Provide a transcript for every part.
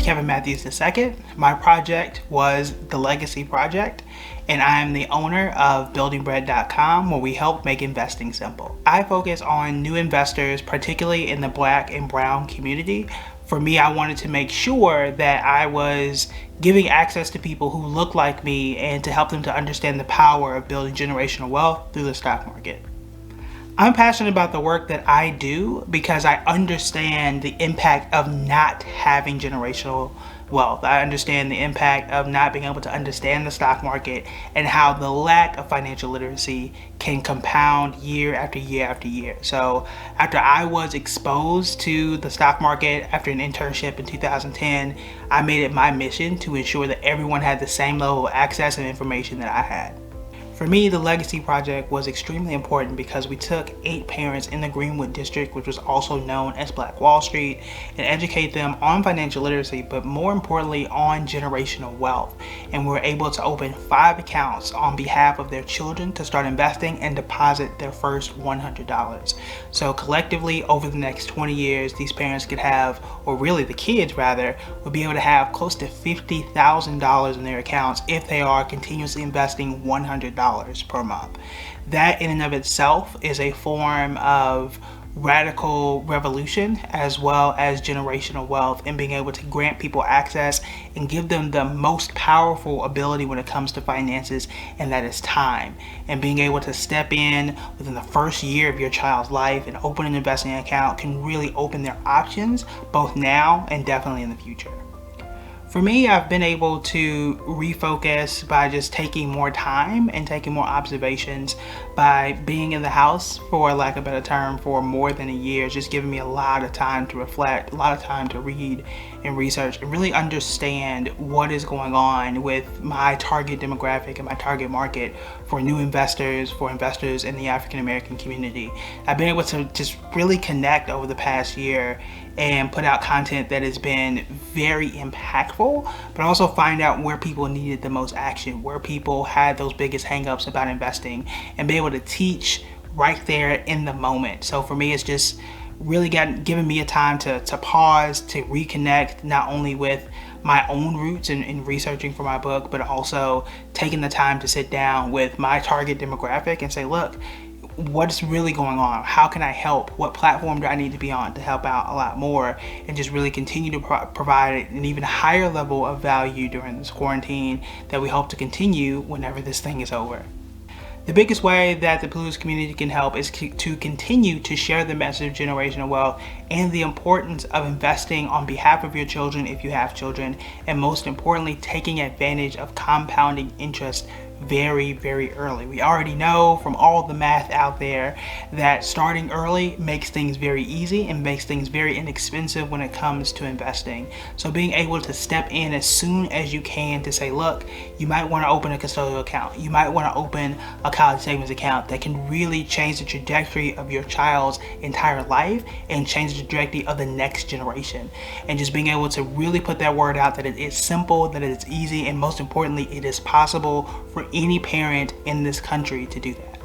Kevin Matthews II. My project was the Legacy Project, and I am the owner of buildingbread.com, where we help make investing simple. I focus on new investors, particularly in the Black and Brown community. For me, I wanted to make sure that I was giving access to people who look like me and to help them to understand the power of building generational wealth through the stock market. I'm passionate about the work that I do because I understand the impact of not having generational wealth. I understand the impact of not being able to understand the stock market and how the lack of financial literacy can compound year after year after year. So after I was exposed to the stock market after an internship in 2010, I made it my mission to ensure that everyone had the same level of access and information that I had. For me, the Legacy Project was extremely important because we took 8 parents in the Greenwood District, which was also known as Black Wall Street, and educate them on financial literacy, but more importantly on generational wealth. And we were able to open 5 accounts on behalf of their children to start investing and deposit their first $100. So collectively, over the next 20 years, these parents could have, or really the kids rather, would be able to have close to $50,000 in their accounts if they are continuously investing $100 per month. That in and of itself is a form of radical revolution as well as generational wealth, and being able to grant people access and give them the most powerful ability when it comes to finances, and that is time. And being able to step in within the first year of your child's life and open an investing account can really open their options both now and definitely in the future. For me, I've been able to refocus by just taking more time and taking more observations, by being in the house, for lack of a better term, for more than a year, just giving me a lot of time to reflect, a lot of time to read and research and really understand what is going on with my target demographic and my target market for new investors, for investors in the African American community. I've been able to just really connect over the past year and put out content that has been very impactful, but also find out where people needed the most action, where people had those biggest hangups about investing, and be able to teach right there in the moment. So for me, it's just really given me a time to pause, to reconnect, not only with my own roots in researching for my book, but also taking the time to sit down with my target demographic and say, look, what's really going on? How can I help? What platform do I need to be on to help out a lot more? And just really continue to provide an even higher level of value during this quarantine that we hope to continue whenever this thing is over. The biggest way that the Plutus community can help is to continue to share the message of generational wealth and the importance of investing on behalf of your children if you have children, and most importantly, taking advantage of compounding interest very, very early. We already know from all the math out there that starting early makes things very easy and makes things very inexpensive when it comes to investing. So being able to step in as soon as you can to say, look, you might want to open a custodial account, you might want to open a college savings account, that can really change the trajectory of your child's entire life and change the trajectory of the next generation. And just being able to really put that word out that it is simple, that it is easy, and most importantly, it is possible for any parent in this country to do that.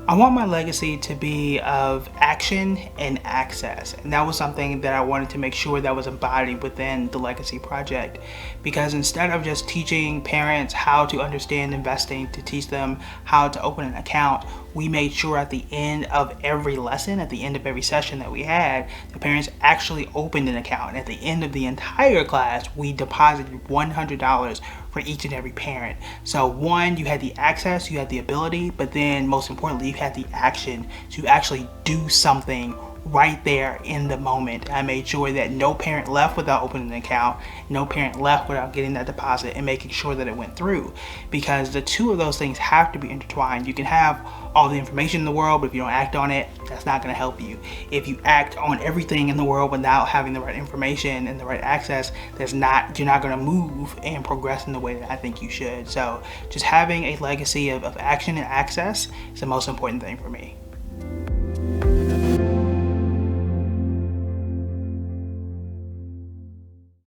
I want my legacy to be of action and access, and that was something that I wanted to make sure that was embodied within the Legacy Project, because instead of just teaching parents how to understand investing, to teach them how to open an account, we made sure at the end of every lesson, at the end of every session that we had, the parents actually opened an account. And at the end of the entire class, we deposited $100 for each and every parent. So one, you had the access, you had the ability, but then most importantly, you had the action to actually do something right there in the moment. I made sure that no parent left without opening an account, no parent left without getting that deposit and making sure that it went through, because the two of those things have to be intertwined. You can have all the information in the world, but if you don't act on it, that's not going to help you. If you act on everything in the world without having the right information and the right access, you're not going to move and progress in the way that I think you should. So just having a legacy of action and access is the most important thing for me.